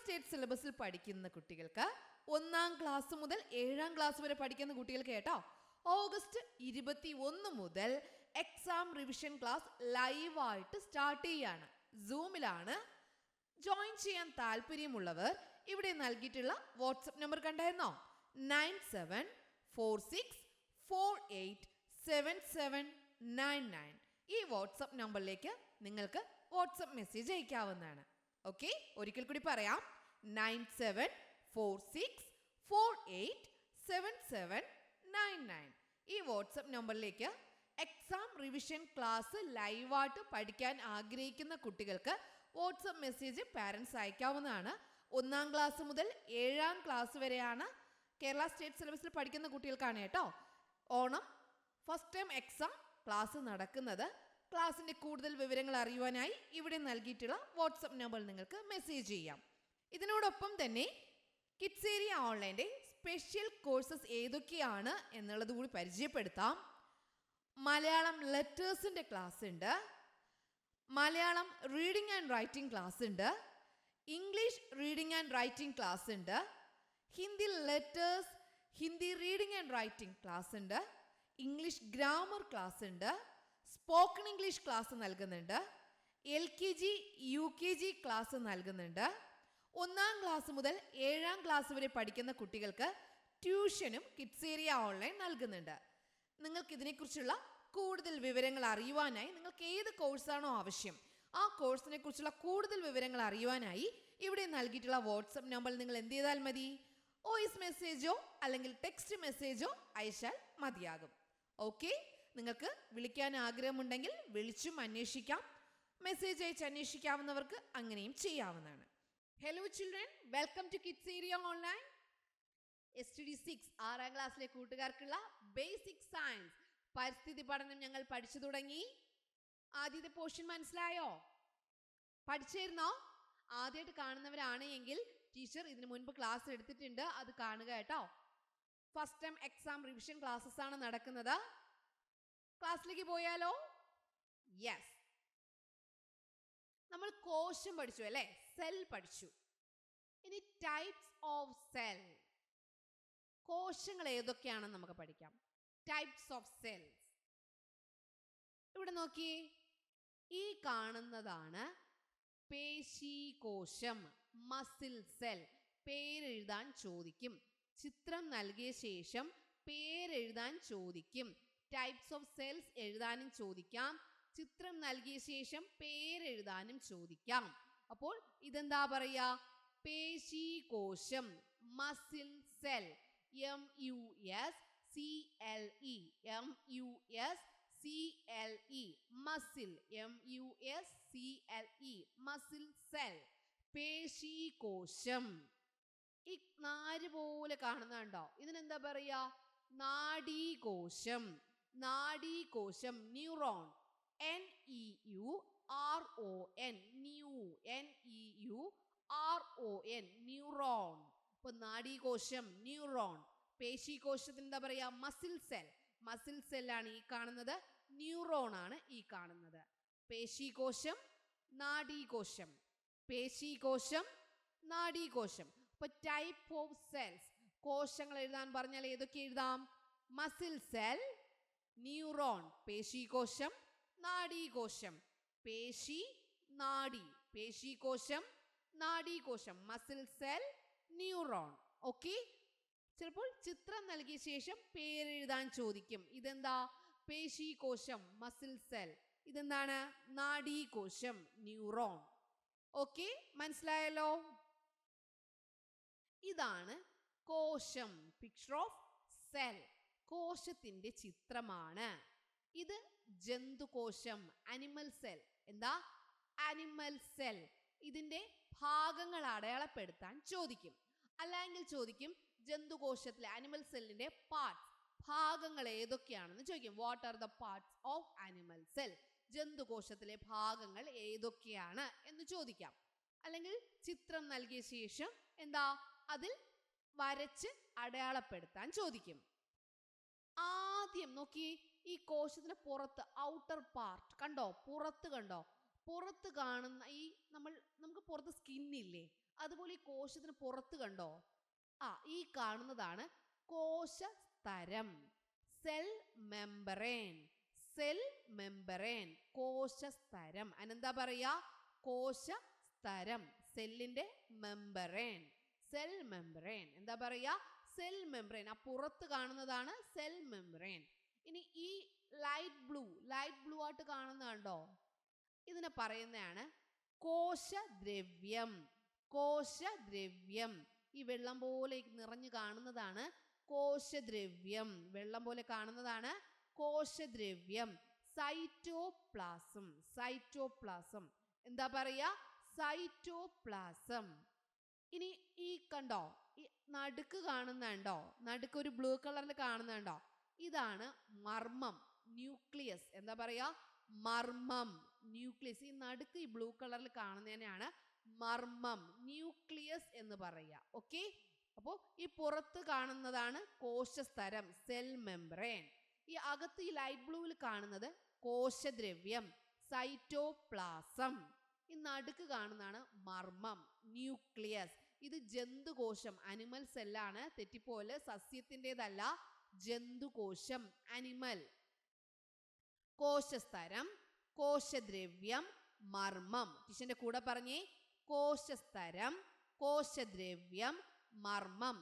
State സിലബസിൽ പഠിക്കുന്ന കുട്ടികൾക്ക് 1-ാം ക്ലാസ് മുതൽ 7-ാം ക്ലാസ് വരെ പഠിക്കുന്ന കുട്ടികൾക്ക് കേട്ടോ, ഓഗസ്റ്റ് 21 മുതൽ എക്സാം റിവിഷൻ ക്ലാസ് ലൈവായിട്ട് സ്റ്റാർട്ട് ചെയ്യാണ്. സൂമിലാണ്. ജോയിൻ ചെയ്യാൻ താല്പര്യമുള്ളവർ ഇവിടെ നൽകിയിട്ടുള്ള വാട്സപ്പ് നമ്പർ കണ്ടായിരുന്നോ? 9746487799. ഈ വാട്സപ്പ് നമ്പറിലേക്ക് നിങ്ങൾക്ക് വാട്സപ്പ് മെസ്സേജ് അയക്കാവുന്നതാണ്. ഓക്കെ, ഒരിക്കൽ കൂടി പറയാം. 9746487799. ഈ വാട്സപ്പ് നമ്പറിലേക്ക് എക്സാം റിവിഷൻ ക്ലാസ് ലൈവായിട്ട് പഠിക്കാൻ ആഗ്രഹിക്കുന്ന കുട്ടികൾക്ക് വാട്സപ്പ് മെസ്സേജ് പാരൻസ് അയക്കാവുന്നതാണ്. 1-ാം ക്ലാസ് മുതൽ 7-ാം ക്ലാസ് വരെയാണ് കേരള സ്റ്റേറ്റ് സിലബസിൽ പഠിക്കുന്ന കുട്ടികൾക്കാണ് കേട്ടോ Onam first time exam class നടക്കുന്നത്. ക്ലാസ്സിൻ്റെ കൂടുതൽ വിവരങ്ങൾ അറിയുവാനായി ഇവിടെ നൽകിയിട്ടുള്ള വാട്സപ്പ് നമ്പറിൽ നിങ്ങൾക്ക് മെസ്സേജ് ചെയ്യാം. ഇതിനോടൊപ്പം തന്നെ കിഡ്സ് ഏരിയ ഓൺലൈൻ്റെ സ്പെഷ്യൽ കോഴ്സസ് ഏതൊക്കെയാണ് എന്നുള്ളത് കൂടി പരിചയപ്പെടുത്താം. മലയാളം ലെറ്റേഴ്സിൻ്റെ ക്ലാസ് ഉണ്ട്, Malayalam reading and writing class ഉണ്ട്, English reading and writing class ഉണ്ട്, Hindi letters, Hindi reading and writing class ഉണ്ട്, ഇംഗ്ലീഷ് ഗ്രാമർ ക്ലാസ് ഉണ്ട്, സ്പോക്കൺ ഇംഗ്ലീഷ് ക്ലാസ് നൽകുന്നുണ്ട്, LKG UKG ക്ലാസ് നൽകുന്നുണ്ട്. 1-ാം ക്ലാസ് മുതൽ 7-ാം ക്ലാസ് വരെ പഠിക്കുന്ന കുട്ടികൾക്ക് ട്യൂഷനും കിഡ്സ് ഏരിയ ഓൺലൈൻ നൽകുന്നുണ്ട്. നിങ്ങൾക്ക് ഇതിനെക്കുറിച്ചുള്ള കൂടുതൽ വിവരങ്ങൾ അറിയുവാനായി നിങ്ങൾക്ക് ഏത് കോഴ്സാണോ ആവശ്യം ആ കോഴ്സിനെ കുറിച്ചുള്ള കൂടുതൽ വിവരങ്ങൾ അറിയുവാനായി ഇവിടെ നൽകിയിട്ടുള്ള വാട്സപ്പ് നമ്പറിൽ നിങ്ങൾ എന്ത് ചെയ്താൽ മതി? വോയിസ് മെസ്സേജോ അല്ലെങ്കിൽ ടെക്സ്റ്റ് മെസ്സേജോ അയച്ചാൽ മതിയാകും. ഓക്കെ, നിങ്ങൾക്ക് വിളിക്കാൻ ആഗ്രഹമുണ്ടെങ്കിൽ വിളിച്ചും അന്വേഷിക്കാം. മെസ്സേജ് അയച്ച് അന്വേഷിക്കാവുന്നവർക്ക് അങ്ങനെയും ചെയ്യാവുന്നതാണ്. Hello children, welcome to kids area online. STD 6 6-ാം ക്ലാസ്സിലെ കൂട്ടുകാർക്കുള്ള ബേസിക് സയൻസ് പരിസ്ഥിതി പഠനം ഞങ്ങൾ പഠിച്ചു തുടങ്ങി. ആദ്യത്തെ പോർഷൻ മനസ്സിലായോ? പഠിച്ചിരുന്നോ? ആദ്യമായിട്ട് കാണുന്നവരാണ് എങ്കിൽ ടീച്ചർ ഇതിനു മുൻപ് ക്ലാസ് എടുത്തിട്ടുണ്ട്, അത് കാണുക കേട്ടോ. First time exam revision classes ആണ് നടക്കുന്നത്. ക്ലാസ്സിലേക്ക് പോയാലോ? യെസ്, നമ്മൾ കോശം പഠിച്ചു അല്ലേ? സെൽ പഠിച്ചു. ഇനി ടൈപ്സ് ഓഫ് സെൽ, കോശങ്ങൾ ഏതൊക്കെയാണെന്ന് നമുക്ക് പഠിക്കാം. Types of cells. ഇവിടെ നോക്കിയേ, ഈ കാണുന്നതാണ് പേശീകോശം, മസിൽ സെൽ. പേരെഴുതാൻ ചോദിക്കും. ചിത്രം നൽകിയ ശേഷം പേരെഴുതാൻ ചോദിക്കും. ടൈപ്സ് ഓഫ് സെൽസ് എഴുതാനും ചോദിക്കാം, ചിത്രം നൽകിയ ശേഷം പേരെഴുതാനും ചോദിക്കാം. അപ്പോൾ ഇതെന്താ പറയാ? പേശീകോശം, muscle cell. MUSCLE, MUSCLE, muscle. MUSCLE, muscle cell, പേശീകോശം. ഈ നാര് പോലെ കാണുന്നുണ്ടോ? ഇതിനെന്താ പറയാ? നാഡീകോശം. നാഡീകോശം, ന്യൂറോൺ. NEURON, NEURON, neuron. ഇപ്പൊ നാഡീകോശം, ന്യൂറോൺ. പേശീകോശത്തിന് എന്താ പറയാ? Muscle cell. മസിൽ സെല്ലാണ് ഈ കാണുന്നത്, ന്യൂറോൺ ആണ് ഈ കാണുന്നത്. പേശീകോശം, നാഡീകോശം. പേശീകോശം, നാഡീകോശം. ഇപ്പൊ ടൈപ്പ് ഓഫ് സെൽസ്, കോശങ്ങൾ എഴുതാൻ പറഞ്ഞാൽ ഏതൊക്കെ എഴുതാം? മസിൽ സെൽ, ന്യൂറോൺ, പേശീകോശം, നാഡീകോശം. പേശി, നാഡി. പേശീകോശം, നാഡീകോശം, മസിൽ സെൽ, ന്യൂറോൺ. ഓക്കെ, ചിലപ്പോൾ ചിത്രം നൽകിയ ശേഷം പേരെഴുതാൻ ചോദിക്കും. ഇതെന്താ? പേശീകോശം, മസിൽ സെൽ. ഇതെന്താണ്? നാഡീകോശം, ന്യൂറോൺ. ഓക്കെ, മനസ്സിലായല്ലോ? ഇതാണ് കോശം, പിക്ചർ ഓഫ് സെൽ. കോശത്തിന്റെ ചിത്രമാണ് ഇത്. ജന്തുകോശം, അനിമൽ സെൽ. എന്താ? Animal cell. ഇതിന്റെ ഭാഗങ്ങൾ അടയാളപ്പെടുത്താൻ ചോദിക്കും. അല്ലെങ്കിൽ ചോദിക്കും ജന്തുകോശത്തിലെ അനിമൽ സെല്ലിന്റെ പാർട്സ്, ഭാഗങ്ങൾ ഏതൊക്കെയാണെന്ന് ചോദിക്കും. What are the parts of animal cell? ജന്തുകോശത്തിലെ ഭാഗങ്ങൾ ഏതൊക്കെയാണ് എന്ന് ചോദിക്കാം. അല്ലെങ്കിൽ ചിത്രം നൽകിയ ശേഷം എന്താ അതിൽ വരച്ച് അടയാളപ്പെടുത്താൻ ചോദിക്കും. ആദ്യം നോക്കി, ഈ കോശത്തിന് പുറത്ത് ഔട്ടർ പാർട്ട് കണ്ടോ? പുറത്ത് കണ്ടോ? പുറത്ത് കാണുന്ന ഈ നമുക്ക് പുറത്ത് സ്കിന്നില്ലേ, അതുപോലെ ഈ കോശത്തിന് പുറത്ത് കണ്ടോ, ഈ കാണുന്നതാണ് കോശസ്തരം, സെൽ മെമ്പറേൻ. സെൽ മെമ്പറേൻ, കോശസ്തരം. അതിനെന്താ പറയാ? കോശസ്തരം. സെല്ലിന്റെ മെമ്പറേൻ, സെൽ മെമ്പറേൻ. എന്താ പറയാ? Cell membrane. ആ പുറത്ത് കാണുന്നതാണ് സെൽ മെമ്പറേൻ. ഇനി ഈ ലൈറ്റ് ബ്ലൂ ആയിട്ട് കാണുന്ന കണ്ടോ, ഇതിനെ പറയുന്നതാണ് കോശദ്രവ്യം. കോശദ്രവ്യം. ഈ വെള്ളം പോലെ നിറഞ്ഞു കാണുന്നതാണ് കോശദ്രവ്യം. വെള്ളം പോലെ കാണുന്നതാണ് കോശദ്രവ്യം. സൈറ്റോപ്ലാസം. സൈറ്റോപ്ലാസം. എന്താ പറയാ? സൈറ്റോപ്ലാസം. ഇനി ഈ കണ്ടോ, ഈ നടുക്ക് കാണുന്നുണ്ടോ, നടുക്ക് ഒരു ബ്ലൂ കളറിൽ കാണുന്നുണ്ടോ, ഇതാണ് മർമ്മം, ന്യൂക്ലിയസ്. എന്താ പറയാ? മർമ്മം, ന്യൂക്ലിയസ്. ഈ നടുക്ക് ഈ ബ്ലൂ കളറിൽ കാണുന്നതിനെയാണ് മർമ്മം, ന്യൂക്ലിയസ് എന്ന് പറയാ. ഓക്കെ. അപ്പോൾ ഈ പുറത്ത് കാണുന്നതാണ് കോശസ്തരം, സെൽ മെമ്പറേൻ. ഈ അകത്ത് ഈ ലൈറ്റ് ബ്ലൂവിൽ കാണുന്നത് കോശദ്രവ്യം, സൈറ്റോപ്ലാസം. ഈ നടുക്ക് കാണുന്നതാണ് മർമ്മം, ന്യൂക്ലിയസ്. ഇത് ജന്തുകോശം, അനിമൽ സെല്ലാണ്. തെറ്റിപ്പോലെ, സസ്യത്തിൻ്റെതല്ല, ജന്തുകോശം, അനിമൽ. കോശസ്തരം, കോശദ്രവ്യം, മർമ്മം. ടീച്ചറിന്റെ കൂടെ പറഞ്ഞേ, കോശസ്തരം, കോശദ്രവ്യം, മർമ്മം.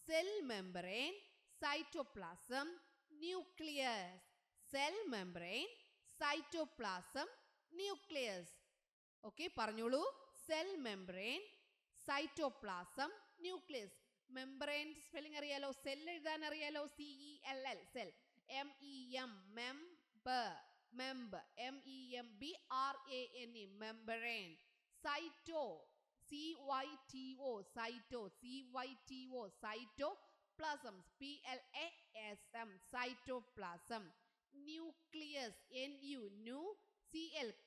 Cell membrane, cytoplasm, nucleus. Cell membrane, cytoplasm, nucleus. Okay, പറഞ്ഞോളൂ. Cell membrane, cytoplasm, nucleus. Membrane spelling അറിയാലോ, സെൽ എഴുതാൻ അറിയാലോ, CELL, cell. MEM, MEMBRANE, membrane. Cyto, CYTO, cyto, cytoplasm, PLASM, cytoplasm. Nucleus, NU, nucleus,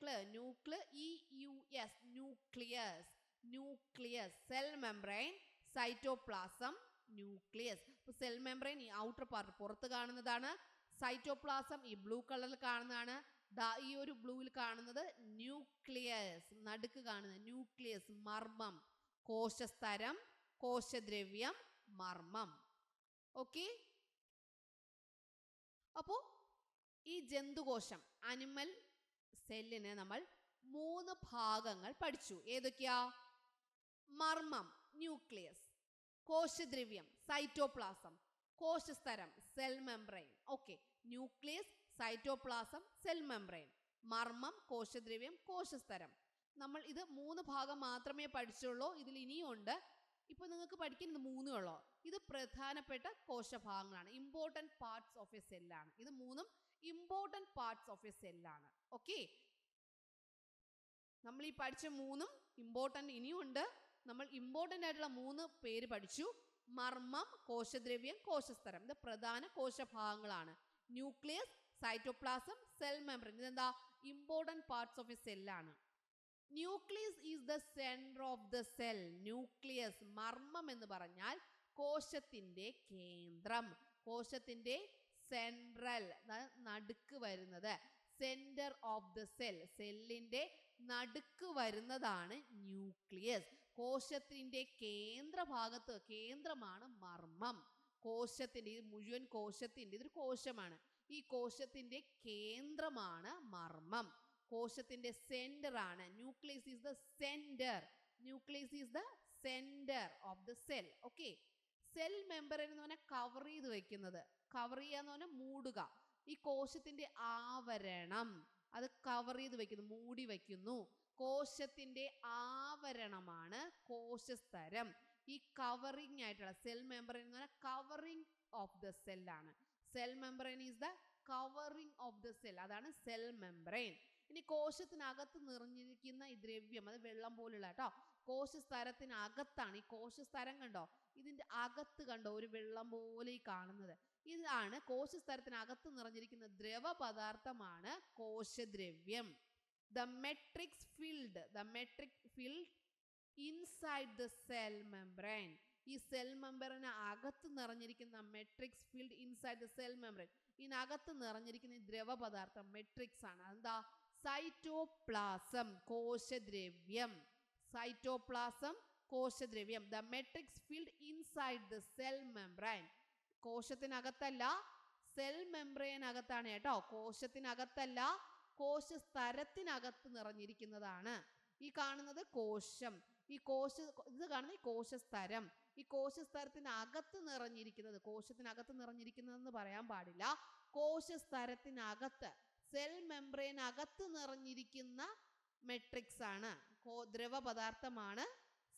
nucleus. Cell membrane, cytoplasm, nucleus. Cell membrane ഈ outer part, പുറത്ത് കാണുന്നതാണ്. Cytoplasm ഈ blue കളറിൽ കാണുന്നതാണ്. ഈ ഒരു ബ്ലൂവിൽ കാണുന്നത് ന്യൂക്ലിയസ്, നടുക്ക് കാണുന്നത് ന്യൂക്ലിയസ്, മർമ്മം. കോശസ്തരം, കോശദ്രവ്യം, മർമ്മം. ഓക്കെ. അപ്പോ ഈ ജന്തുകോശം, അനിമൽ സെല്ലിനെ നമ്മൾ 3 ഭാഗങ്ങൾ പഠിച്ചു. ഏതൊക്കെയാ? മർമ്മം, ന്യൂക്ലിയസ്. കോശദ്രവ്യം, സൈറ്റോപ്ലാസം. കോശസ്തരം, cell membrane. Okay. Nucleus, cytoplasm, cell membrane. മർമ്മം, കോശദ്രവ്യം, കോശസ്തരം. നമ്മൾ ഇത് 3 ഭാഗം മാത്രമേ പഠിച്ചുള്ളൂ. ഇതിൽ ഇനിയും ഉണ്ട്. ഇപ്പൊ നിങ്ങൾക്ക് പഠിക്കുന്നത് 3 ഉള്ളൂ. ഇത് പ്രധാനപ്പെട്ട കോശഭാഗങ്ങളാണ്, ഇമ്പോർട്ടൻറ്റ് പാർട്സ് ഓഫ് എ സെല്ലാണ്. ഇത് 3ഉം ഇമ്പോർട്ടൻറ്റ് പാർട്സ് ഓഫ് എ സെല്ലാണ്. ഓക്കെ. നമ്മൾ ഈ പഠിച്ച 3ഉം ഇമ്പോർട്ടൻറ്റ് ഇനിയും ഉണ്ട്. നമ്മൾ ഇമ്പോർട്ടൻ്റ് ആയിട്ടുള്ള 3 പേര് പഠിച്ചു. മർമ്മം, കോശദ്രവ്യം, കോശസ്തരം. ഇത് പ്രധാന കോശഭാഗങ്ങളാണ്. Nucleus, cytoplasm, cell membrane. ഇതെന്താ? ഇമ്പോർട്ടൻറ്റ് പാർട്സ് ഓഫ് എ സെല്ലാണ്. Nucleus is the centre of the cell. Nucleus, മർമ്മം എന്ന് പറഞ്ഞാൽ കോശത്തിന്റെ കേന്ദ്രം, കോശത്തിന്റെ സെൻട്രൽ, നടുക്ക് വരുന്നത്, സെന്റർ ഓഫ് ദ സെൽ, സെല്ലിന്റെ നടുക്ക് വരുന്നതാണ് ന്യൂക്ലിയസ്. കോശത്തിന്റെ കേന്ദ്രഭാഗത്ത്, കേന്ദ്രമാണ് മർമ്മം. കോശത്തിന്റെ, ഇത് മുഴുവൻ കോശത്തിന്റെ, ഇതൊരു കോശമാണ്. ഈ കോശത്തിന്റെ കേന്ദ്രമാണ് മർമ്മം. കോശത്തിന്റെ സെന്റർ ആണ്. Nucleus is the centre. Nucleus is the centre of the cell. Okay. Cell membrane എന്ന് പറഞ്ഞാൽ കവർ ചെയ്ത് വെക്കുന്നത്. കവർ ചെയ്യാന്ന് പറഞ്ഞാൽ മൂടുക. ഈ കോശത്തിന്റെ ആവരണം, അത് കവർ ചെയ്ത് വെക്കുന്നു, മൂടി വെക്കുന്നു. കോശത്തിന്റെ ആവരണമാണ് കോശസ്തരം. ഈ കവറിങ് ആയിട്ടുള്ള സെൽ മെമ്പറൈൻ എന്ന് പറഞ്ഞാൽ കവറിങ് ഓഫ് ദ സെല്ലാണ്. Cell membrane is the covering of the cell. അതാണ് സെൽ മെമ്പറൈൻ. ഇനി കോശത്തിനകത്ത് നിറഞ്ഞിരിക്കുന്ന ഈ ദ്രവ്യം, അത് വെള്ളം പോലുള്ള കേട്ടോ, കോശസ്തരത്തിനകത്താണ്. ഈ കോശസ്തരം കണ്ടോ, ഇതിന്റെ അകത്ത് കണ്ടോ ഒരു വെള്ളം പോലെ ഈ കാണുന്നത്, ഇതാണ് കോശസ്തരത്തിനകത്ത് നിറഞ്ഞിരിക്കുന്ന ദ്രവ പദാർത്ഥമാണ് കോശദ്രവ്യം. The matrix filled inside the cell membrane. ഈ സെൽ മെമ്പറിന് അകത്ത് നിറഞ്ഞിരിക്കുന്ന matrix filled inside the cell membrane. ഇതിനകത്ത് നിറഞ്ഞിരിക്കുന്ന ദ്രവ പദാർത്ഥം മെട്രിക്സ് ആണ്. അതെന്താ? സൈറ്റോപ്ലാസം, കോശദ്രവ്യം. സൈറ്റോപ്ലാസം, കോശദ്രവ്യം. The matrix filled inside the cell membrane. കോശത്തിനകത്തല്ല, സെൽ മെംബ്രെയിനകത്താണ് കേട്ടോ. കോശത്തിനകത്തല്ല, കോശസ്തരത്തിനകത്ത് നിറഞ്ഞിരിക്കുന്നതാണ്. ഈ കാണുന്നത് കോശം, ഇത് കാണുന്ന കോശസ്തരം. ഈ കോശസ്തരത്തിനകത്ത് നിറഞ്ഞിരിക്കുന്നത്, കോശത്തിനകത്ത് നിറഞ്ഞിരിക്കുന്നതെന്ന് പറയാൻ പാടില്ല, കോശസ്തരത്തിനകത്ത്, സെൽ മെംബ്രെയിനകത്ത് നിറഞ്ഞിരിക്കുന്ന മെട്രിക്സ് ആണ്, ദ്രവപദാർത്ഥമാണ്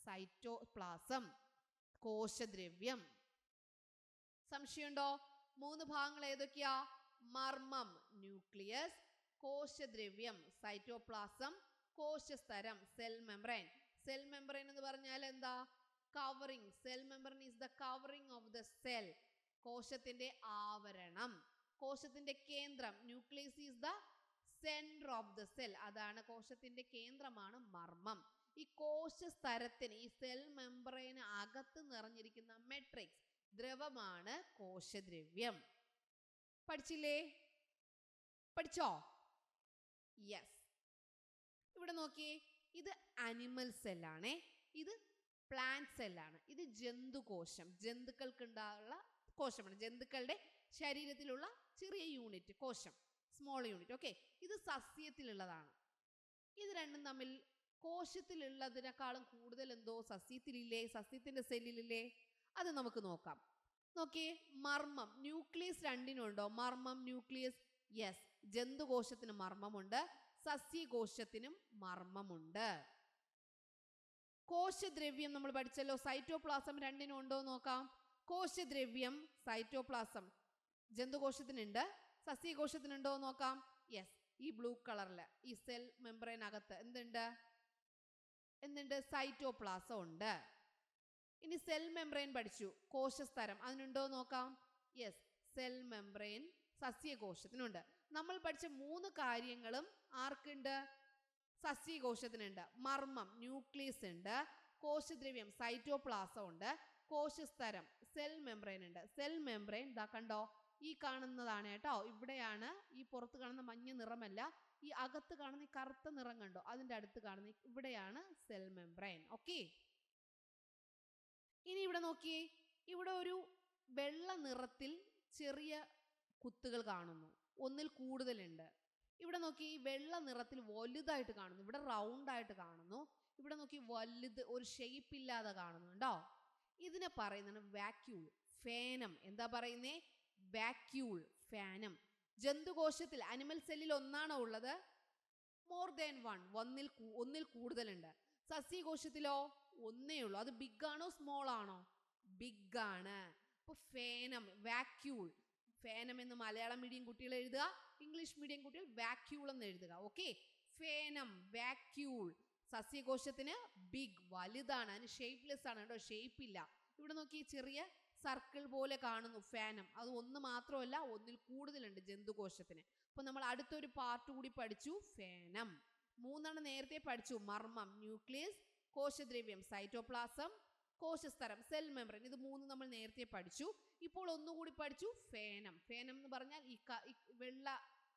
സൈറ്റോപ്ലാസം, കോശദ്രവ്യം. സംശയമുണ്ടോ? 3 ഭാഗങ്ങൾ ഏതൊക്കെയാ? മർമ്മം ന്യൂക്ലിയസ്, കോശദ്രവ്യം സൈറ്റോപ്ലാസം, കോശസ്തരം സെൽ മെംബ്രെയിൻ. സെൽ മെംബ്രെയിൻ എന്ന് പറഞ്ഞാൽ എന്താ? Covering. Cell membrane is the covering of the cell. കോശത്തിന്റെ ആവരണം. കോശത്തിന്റെ കേന്ദ്രം, nucleus is the centre of the cell. അതാണ് കോശത്തിന്റെ കേന്ദ്രമാണ് മർമ്മം. ഈ കോശസ്തരത്തിന്, ഈ സെൽ മെംബ്രെയിന് അകത്ത് നിറഞ്ഞിരിക്കുന്ന മെട്രിക്സ് ദ്രവമാണ് കോശദ്രവ്യം. പഠിച്ചില്ലേ? പഠിച്ചോ? യെസ്. ഇവിടെ നോക്കിയേ, ഇത് അനിമൽ സെല്ലാണേ, ഇത് പ്ലാന്റ് സെല്ലാണ്, ഇത് ജന്തുകോശം, ജന്തുക്കൾക്കുണ്ടാകുള്ള കോശമാണ്, ജന്തുക്കളുടെ ശരീരത്തിലുള്ള ചെറിയ യൂണിറ്റ് കോശം, സ്മോൾ യൂണിറ്റ്. ഓക്കെ, ഇത് സസ്യത്തിലുള്ളതാണ്. ഇത് രണ്ടും തമ്മിൽ കോശത്തിലുള്ളതിനേക്കാളും കൂടുതൽ എന്തോ സസ്യത്തിലില്ലേ, സസ്യത്തിന്റെ സെല്ലിലില്ലേ? അത് നമുക്ക് നോക്കാം. നോക്കിയേ, മർമ്മം ന്യൂക്ലിയസ് രണ്ടിനുണ്ടോ? മർമ്മം ന്യൂക്ലിയസ്. യെസ്, ജന്തുകോശത്തിന് മർമ്മമുണ്ട്, സസ്യകോശത്തിനും മർമ്മമുണ്ട്. കോശദ്രവ്യം നമ്മൾ പഠിച്ചല്ലോ, സൈറ്റോപ്ലാസം രണ്ടിനും ഉണ്ടോ നോക്കാം. കോശദ്രവ്യം സൈറ്റോപ്ലാസം ജന്തുകോശത്തിനുണ്ട്, സസ്യകോശത്തിനുണ്ടോ നോക്കാം. യെസ്, ഈ ബ്ലൂ കളറിൽ ഈ സെൽ മെംബ്രെയിനകത്ത് എന്തുണ്ട്? സൈറ്റോപ്ലാസം ഉണ്ട്. ഇനി സെൽ മെംബ്രെയിൻ പഠിച്ചു, കോശസ്തരം അതിനുണ്ടോ നോക്കാം. യെസ്, സെൽ മെംബ്രെയിൻ സസ്യകോശത്തിനുണ്ട്. നമ്മൾ പഠിച്ച 3 കാര്യങ്ങളും ആർക്കുണ്ട്? സസ്യകോശത്തിനുണ്ട്. മർമ്മം ന്യൂക്ലിയസ് ഉണ്ട്, കോശദ്രവ്യം സൈറ്റോപ്ലാസം ഉണ്ട്, കോശസ്തരം സെൽ മെംബ്രെയിൻ ഉണ്ട്. സെൽ മെംബ്രെയിൻ ദാ കണ്ടോ, ഈ കാണുന്നതാണ് കേട്ടോ. ഇവിടെയാണ്, ഈ പുറത്ത് കാണുന്ന മഞ്ഞ നിറമല്ല, ഈ അകത്ത് കാണുന്ന ഈ കറുത്ത നിറം കണ്ടോ, അതിൻ്റെ അടുത്ത് കാണുന്ന ഇവിടെയാണ് സെൽ മെംബ്രെയിൻ. ഓക്കെ, ഇനി ഇവിടെ നോക്കിയേ, ഇവിടെ ഒരു വെള്ള നിറത്തിൽ ചെറിയ കുത്തുകൾ കാണുന്നു, ഒന്നിൽ കൂടുതലുണ്ട്. ഇവിടെ നോക്കി, ഈ വെള്ള നിറത്തിൽ വലുതായിട്ട് കാണുന്നു, ഇവിടെ റൗണ്ട് ആയിട്ട് കാണുന്നു, ഇവിടെ നോക്കി വലുത്, ഒരു ഷേപ്പ് ഇല്ലാതെ കാണുന്നുണ്ടോ? ഇതിനെ പറയുന്നതാണ് വാക്യൂൾ, ഫേനം. എന്താ പറയുന്നേ? വാക്യൂൾ, ഫേനം. ജന്തുകോശത്തിൽ, അനിമൽ സെല്ലിൽ ഒന്നാണോ ഉള്ളത്? മോർ ദാൻ വൺ, ഒന്നിൽ കൂടുതലുണ്ട്. സസ്യകോശത്തിലോ ഒന്നേ ഉള്ളൂ. അത് ബിഗ് ആണോ സ്മോൾ ആണോ? ബിഗ് ആണ്. അപ്പൊ ഫേനം, വാക്യൂൾ. ഫേനം എന്ന് മലയാളം മീഡിയം കുട്ടികൾ എഴുതുക, ഇംഗ്ലീഷ് മീഡിയം കുട്ടികൾ വാക്യൂൾ എന്ന് എഴുതുക. ഓക്കെ, ഫേനം, വാക്യൂൾ. സസ്യകോശത്തിന് ബിഗ്, വലുതാണ്, അതിന് ഷേപ്പ്ലെസ് ആണ് കേട്ടോ, ഷേപ്പ് ഇല്ല. ഇവിടെ നോക്കി, ചെറിയ സർക്കിൾ പോലെ കാണുന്നു ഫേനം. അത് ഒന്ന് മാത്രമല്ല, ഒന്നിൽ കൂടുതലുണ്ട് ജന്തുകോശത്തിന്. അപ്പൊ നമ്മൾ അടുത്തൊരു പാർട്ട് കൂടി പഠിച്ചു, ഫേനം. 3 നേരത്തെ പഠിച്ചു, മർമ്മം ന്യൂക്ലിയസ്, കോശദ്രവ്യം സൈറ്റോപ്ലാസം, കോശസ്തരം സെൽ മെംബ്രെയിൻ. ഇത് 3 നമ്മൾ നേരത്തെ പഠിച്ചു. ഇപ്പോൾ ഒന്നുകൂടി പഠിച്ചു, ഫേനം. ഫേനം എന്ന് പറഞ്ഞാൽ ഈ വെള്ള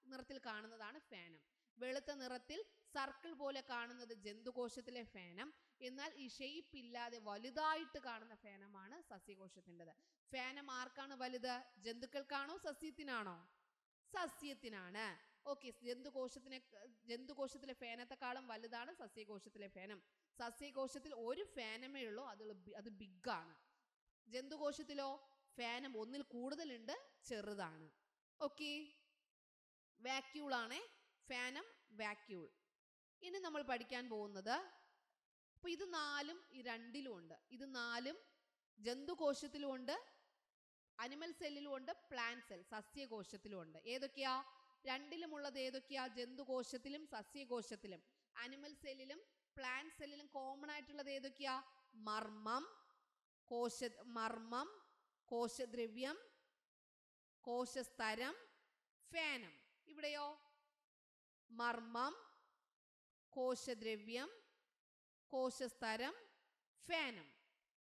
നിറത്തിൽ കാണുന്നതാണ് ഫേനം. വെളുത്ത നിറത്തിൽ സർക്കിൾ പോലെ കാണുന്നത് ജന്തുകോശത്തിലെ ഫേനം. എന്നാൽ ഈ ഷേപ്പ് ഇല്ലാതെ വലുതായിട്ട് കാണുന്ന ഫേനമാണ് സസ്യകോശത്തിൻ്റെത്. ഫേനം ആർക്കാണ് വലുത്? ജന്തുക്കൾക്കാണോ സസ്യത്തിനാണോ? സസ്യത്തിനാണ്. ഓക്കെ, ജന്തുകോശത്തിലെ ഫേനത്തെക്കാളും വലുതാണ് സസ്യകോശത്തിലെ ഫേനം. സസ്യകോശത്തിൽ ഒരു ഫേനമേ ഉള്ളൂ, അത് ബിഗ് ആണ്. ജന്തുകോശത്തിലോ ഫേനം ഒന്നിൽ കൂടുതലുണ്ട്, ചെറുതാണ്. ഓക്കെ, വാക്യൂൾ ആണ് ഫേനം, വാക്യൂൾ. ഇനി നമ്മൾ പഠിക്കാൻ പോകുന്നത്, അപ്പൊ ഇത് 4ഉം ഈ 2ലും ഉണ്ട്. ഇത് 4ഉം ജന്തുകോശത്തിലും ഉണ്ട്, അനിമൽ സെല്ലിലും ഉണ്ട്, പ്ലാന്റ് സെൽ സസ്യകോശത്തിലും ഉണ്ട്. ഏതൊക്കെയാ? 2ലും ഉള്ളത് ഏതൊക്കെയാ? ജന്തുകോശത്തിലും സസ്യകോശത്തിലും. അനിമൽ സെല്ലിലും പ്ലാന്റ് സെല്ലിലും കോമൺ ആയിട്ടുള്ളത് ഏതൊക്കെയാ? മർമ്മം, കോശദ്രവ്യം, കോശസ്തരം, ഫേനം. ഇവിടെയോ? മർമ്മം, കോശദ്രവ്യം, കോശസ്തരം, ഫേനം.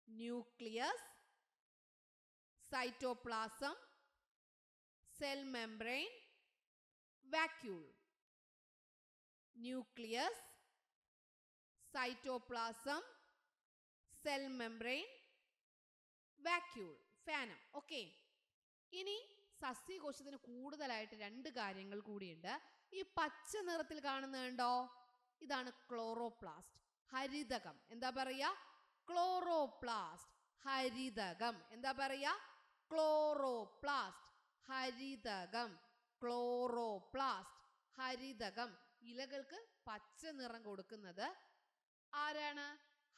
Nucleus, cytoplasm, cell membrane, vacuole. Nucleus, cytoplasm, cell membrane, vacuole, ഫാനം. ഓക്കെ, ഇനി സസ്യകോശത്തിന് കൂടുതലായിട്ട് 2 കാര്യങ്ങൾ കൂടിയുണ്ട്. ഈ പച്ച നിറത്തിൽ കാണുന്നുണ്ടോ, ഇതാണ് ക്ലോറോപ്ലാസ്റ്റ്, ഹരിതകം. എന്താ പറയാ? ക്ലോറോപ്ലാസ്റ്റ്, ഹരിതകം. എന്താ പറയാ? ക്ലോറോപ്ലാസ്റ്റ്, ഹരിതകം. ക്ലോറോപ്ലാസ്റ്റ്, ഹരിതകം. ഇലകൾക്ക് പച്ച നിറം കൊടുക്കുന്നത് ആരാണ്?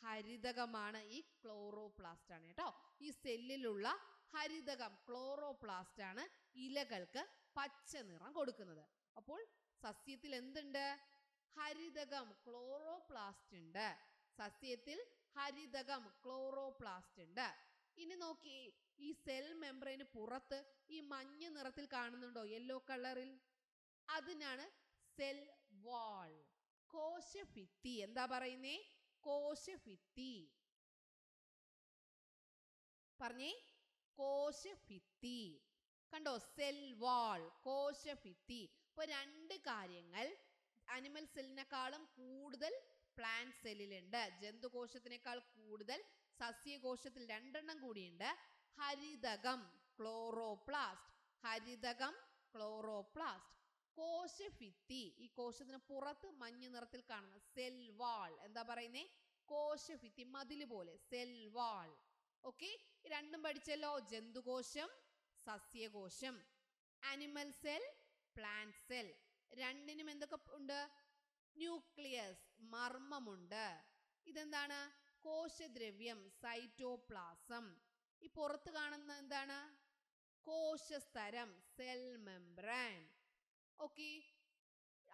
ഹരിതകമാണ്. ഈ ക്ലോറോപ്ലാസ്റ്റ് ആണ് കേട്ടോ. ഈ സെല്ലിലുള്ള ഹരിതകം ക്ലോറോപ്ലാസ്റ്റ് ആണ് ഇലകൾക്ക് പച്ച നിറം കൊടുക്കുന്നത്. അപ്പോൾ സസ്യത്തിൽ എന്തുണ്ട്? ഹരിതകം, ക്ലോറോപ്ലാസ്റ്റ് ഉണ്ട്. സസ്യത്തിൽ ഹരിതകം, ക്ലോറോപ്ലാസ്റ്റ് ഉണ്ട്. ഇനി നോക്കി, ഈ സെൽ മെംബ്രെയിന് പുറത്ത് ഈ മഞ്ഞ നിറത്തിൽ കാണുന്നുണ്ടോ, യെല്ലോ കളറിൽ? അതിനാണ് സെൽ വാൾ, കോശഭിത്തി. എന്താ പറയുന്നേ? കോശഭിത്തി. പറഞ്ഞേ, കോശഭിത്തി. കണ്ടോ? സെൽ വാൾ, കോശഭിത്തി. ഇപ്പൊ 2 കാര്യങ്ങൾ അനിമൽ സെല്ലിനെക്കാളും കൂടുതൽ പ്ലാന്റ് സെല്ലിലുണ്ട്. ജന്തുകോശത്തിനേക്കാൾ കൂടുതൽ സസ്യകോശത്തിൽ 2 എണ്ണം കൂടിയുണ്ട്. ഹരിതകം, ക്ലോറോപ്ലാസ്റ്റ്. ഹരിതകം, ക്ലോറോപ്ലാസ്റ്റ്. കോശഭിത്തി, ഈ കോശത്തിന് പുറത്ത് മഞ്ഞ നിറത്തിൽ കാണുന്ന സെൽ വാൾ. എന്താ പറയുന്നേ? കോശഭിത്തി, മതില് പോലെ, സെൽ വാൾ. ഓക്കെ, 2 പഠിച്ചല്ലോ. ജന്തുകോശം, സസ്യകോശം. Animal cell, plant cell. 2നും എന്തൊക്കെ ഉണ്ട്? ന്യൂക്ലിയസ്, മർമ്മമുണ്ട്. ഇതെന്താണ്? കോശദ്രവ്യം, സൈറ്റോപ്ലാസം. ഈ പുറത്ത് കാണുന്ന എന്താണ്? കോശസ്തരം, സെൽ മെംബ്രെയിൻ. ഓക്കെ,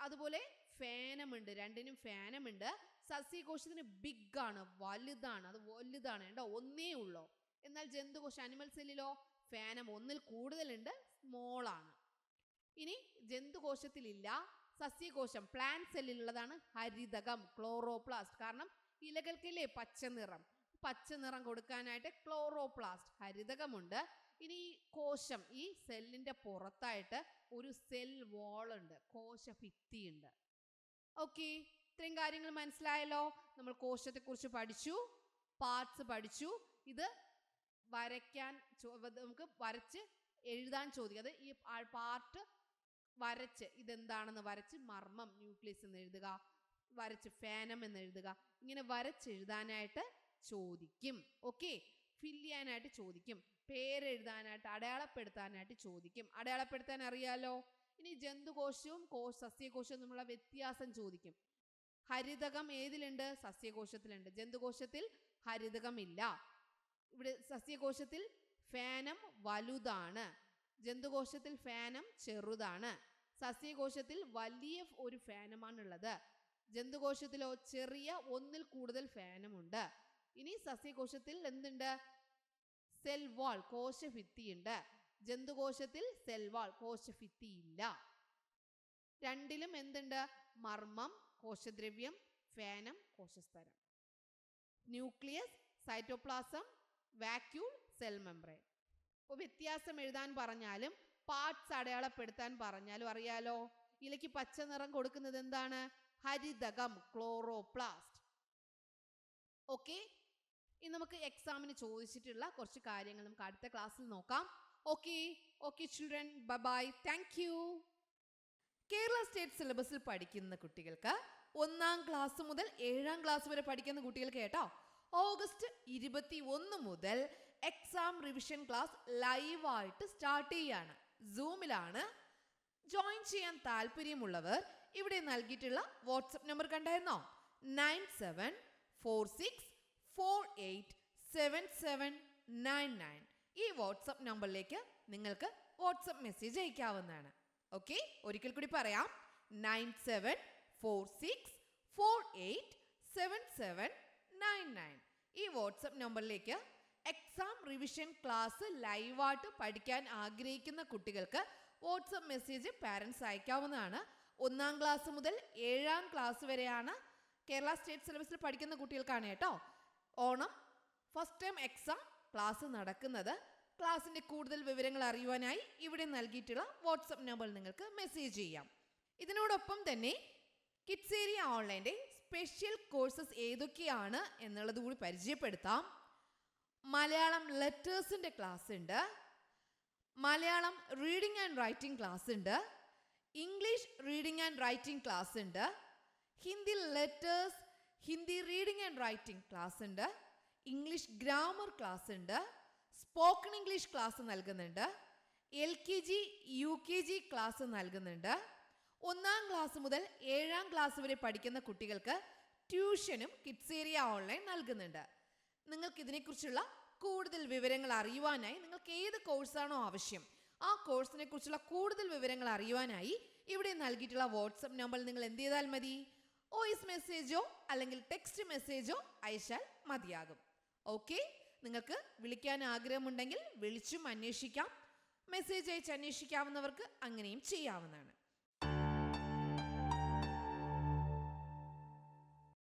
അതുപോലെ ഫാനം ഉണ്ട്. 2നും ഫാനം ഉണ്ട്. സസ്യകോശത്തിന് ബിഗ് ആണ്, വലുതാണ്. അത് വലുതാണ് കേട്ടോ, ഒന്നേ ഉള്ളൂ. എന്നാൽ ജന്തുകോശം, അനിമൽ സെല്ലിലോ ഫാനം ഒന്നിൽ കൂടുതലുണ്ട്, സ്മോൾ ആണ്. ഇനി ജന്തുകോശത്തിലില്ല, സസ്യകോശം പ്ലാന്റ് സെല്ലിലുള്ളതാണ് ഹരിതകം, ക്ലോറോപ്ലാസ്റ്റ്. കാരണം ഇലകൾക്കില്ലേ പച്ച നിറം, പച്ച നിറം കൊടുക്കാനായിട്ട് ക്ലോറോപ്ലാസ്റ്റ്, ഹരിതകമുണ്ട്. ഇനി ഈ കോശം, ഈ സെല്ലിന്റെ പുറത്തായിട്ട് ഒരു സെൽ വാൾ ഉണ്ട്, കോശഭിത്തി ഉണ്ട്. ഓക്കെ, ഇത്രയും കാര്യങ്ങൾ മനസ്സിലായല്ലോ. നമ്മൾ കോശത്തെക്കുറിച്ച് പഠിച്ചു, പാർട്സ് പഠിച്ചു. ഇത് വരയ്ക്കാൻ നമുക്ക് വരച്ച് എഴുതാൻ ചോദിക്കും. അത് ഈ പാർട്ട് വരച്ച് ഇതെന്താണെന്ന് വരച്ച് മർമ്മം, ന്യൂക്ലിയസ് എന്ന് എഴുതുക, വരച്ച് ഫാനം എന്ന് എഴുതുക. ഇങ്ങനെ വരച്ചെഴുതാനായിട്ട് ചോദിക്കും. ഓക്കെ, ഫില്ല് ചെയ്യാനായിട്ട് ചോദിക്കും, പേരെഴുതാനായിട്ട്, അടയാളപ്പെടുത്താനായിട്ട് ചോദിക്കും. അടയാളപ്പെടുത്താൻ അറിയാലോ. ഇനി ജന്തുകോശവും സസ്യകോശവും തമ്മിലുള്ള വ്യത്യാസം ചോദിക്കും. ഹരിതകം ഏതിലുണ്ട്? സസ്യകോശത്തിലുണ്ട്. ജന്തുകോശത്തിൽ ഹരിതകം ഇല്ല. ഇവിടെ സസ്യകോശത്തിൽ ഫാനം വലുതാണ്, ജന്തുകോശത്തിൽ ഫാനം ചെറുതാണ്. സസ്യകോശത്തിൽ വലിയ ഒരു ഫാനമാണുള്ളത്, ജന്തുകോശത്തിലോ ചെറിയ ഒന്നിൽ കൂടുതൽ ഫാനമുണ്ട്. ഇനി സസ്യകോശത്തിൽ എന്തുണ്ട്? Cell wall, കോശഭിത്തിയുണ്ട്. ജന്തുകോശത്തിൽ സെൽ വാൾ, കോശഭിത്തി ഇല്ല. 2ലും എന്തുണ്ട്? മർമ്മം, കോശദ്രവ്യം, ഫാനം, കോശസ്തരം. Nucleus, cytoplasm, vacuole, cell membrane. അപ്പോൾ വ്യത്യാസം എഴുതാൻ പറഞ്ഞാലും പാർട്സ് അടയാളപ്പെടുത്താൻ പറഞ്ഞാലും അറിയാലോ. ഇലയ്ക്ക് പച്ച നിറം കൊടുക്കുന്നത് എന്താണ്? ഹരിതകം, ക്ലോറോപ്ലാസ്റ്റ്. ഓക്കെ, ഇനി നമുക്ക് എക്സാമിന് ചോദിച്ചിട്ടുള്ള കുറച്ച് കാര്യങ്ങൾ നമുക്ക് അടുത്ത ക്ലാസ്സിൽ നോക്കാം. Okay children, bye bye, thank you. Kerala state സിലബസിൽ പഠിക്കുന്ന കുട്ടികൾക്ക് 1-ാം ക്ലാസ് മുതൽ 7-ാം ക്ലാസ് വരെ പഠിക്കുന്ന കുട്ടികൾക്ക് കേട്ടോ, ഓഗസ്റ്റ് 21 മുതൽ എക്സാം റിവിഷൻ ക്ലാസ് ലൈവായിട്ട് സ്റ്റാർട്ട് ചെയ്യാണ്. സൂമിലാണ്. ജോയിൻ ചെയ്യാൻ താല്പര്യമുള്ളവർ ഇവിടെ നൽകിയിട്ടുള്ള വാട്സപ്പ് നമ്പർ കണ്ടായിരുന്നോ? 9746487799. ഈ വാട്സപ്പ് നമ്പറിലേക്ക് നിങ്ങൾക്ക് വാട്സപ്പ് മെസ്സേജ് അയക്കാവുന്നതാണ്. ഓക്കെ, ഒരിക്കൽ കൂടി പറയാം, 9746487799. ഈ വാട്സപ്പ് നമ്പറിലേക്ക് എക്സാം റിവിഷൻ ക്ലാസ് ലൈവായിട്ട് പഠിക്കാൻ ആഗ്രഹിക്കുന്ന കുട്ടികൾക്ക് വാട്സപ്പ് മെസ്സേജ് പാരൻസ് അയക്കാവുന്നതാണ്. 1-ാം ക്ലാസ് മുതൽ 7-ാം ക്ലാസ് വരെയാണ് കേരള സ്റ്റേറ്റ് സിലബസിൽ പഠിക്കുന്ന കുട്ടികൾക്കാണ് കേട്ടോ Onam first time exam class നടക്കുന്നത്. ക്ലാസ്സിൻ്റെ കൂടുതൽ വിവരങ്ങൾ അറിയുവാനായി ഇവിടെ നൽകിയിട്ടുള്ള വാട്സപ്പ് നമ്പറിൽ നിങ്ങൾക്ക് മെസ്സേജ് ചെയ്യാം. ഇതിനോടൊപ്പം തന്നെ കിഡ്സ് ഏരിയ ഓൺലൈൻ്റെ സ്പെഷ്യൽ കോഴ്സസ് ഏതൊക്കെയാണ് എന്നുള്ളത് കൂടി പരിചയപ്പെടുത്താം. മലയാളം ലെറ്റേഴ്സിൻ്റെ ക്ലാസ് ഉണ്ട്, Malayalam reading and writing class ഉണ്ട്, English reading and writing class ഉണ്ട്, Hindi letters, Hindi reading and writing class ഉണ്ട്, ഇംഗ്ലീഷ് ഗ്രാമർ ക്ലാസ് ഉണ്ട്, സ്പോക്കൺ ഇംഗ്ലീഷ് ക്ലാസ് നൽകുന്നുണ്ട്, LKG UKG ക്ലാസ് നൽകുന്നുണ്ട്. 1ാം ക്ലാസ് മുതൽ 7ാം ക്ലാസ് വരെ പഠിക്കുന്ന കുട്ടികൾക്ക് ട്യൂഷനും കിഡ്സ് ഏരിയ ഓൺലൈൻ നൽകുന്നുണ്ട്. നിങ്ങൾക്ക് ഇതിനെക്കുറിച്ചുള്ള കൂടുതൽ വിവരങ്ങൾ അറിയുവാനായി നിങ്ങൾക്ക് ഏത് കോഴ്സാണോ ആവശ്യം ആ കോഴ്സിനെ കുറിച്ചുള്ള കൂടുതൽ വിവരങ്ങൾ അറിയുവാനായി ഇവിടെ നൽകിയിട്ടുള്ള വാട്സപ്പ് നമ്പറിൽ നിങ്ങൾ എന്ത് ചെയ്താൽ മതി, വോയിസ് മെസ്സേജോ അല്ലെങ്കിൽ ടെക്സ്റ്റ് മെസ്സേജോ അയച്ചാൽ മതിയാകും. ഓക്കെ, നിങ്ങൾക്ക് വിളിക്കാൻ ആഗ്രഹമുണ്ടെങ്കിൽ വിളിച്ചും അന്വേഷിക്കാം, മെസ്സേജ് അയച്ച് അന്വേഷിക്കാവുന്നവർക്ക് അങ്ങനെയും ചെയ്യാവുന്നതാണ്.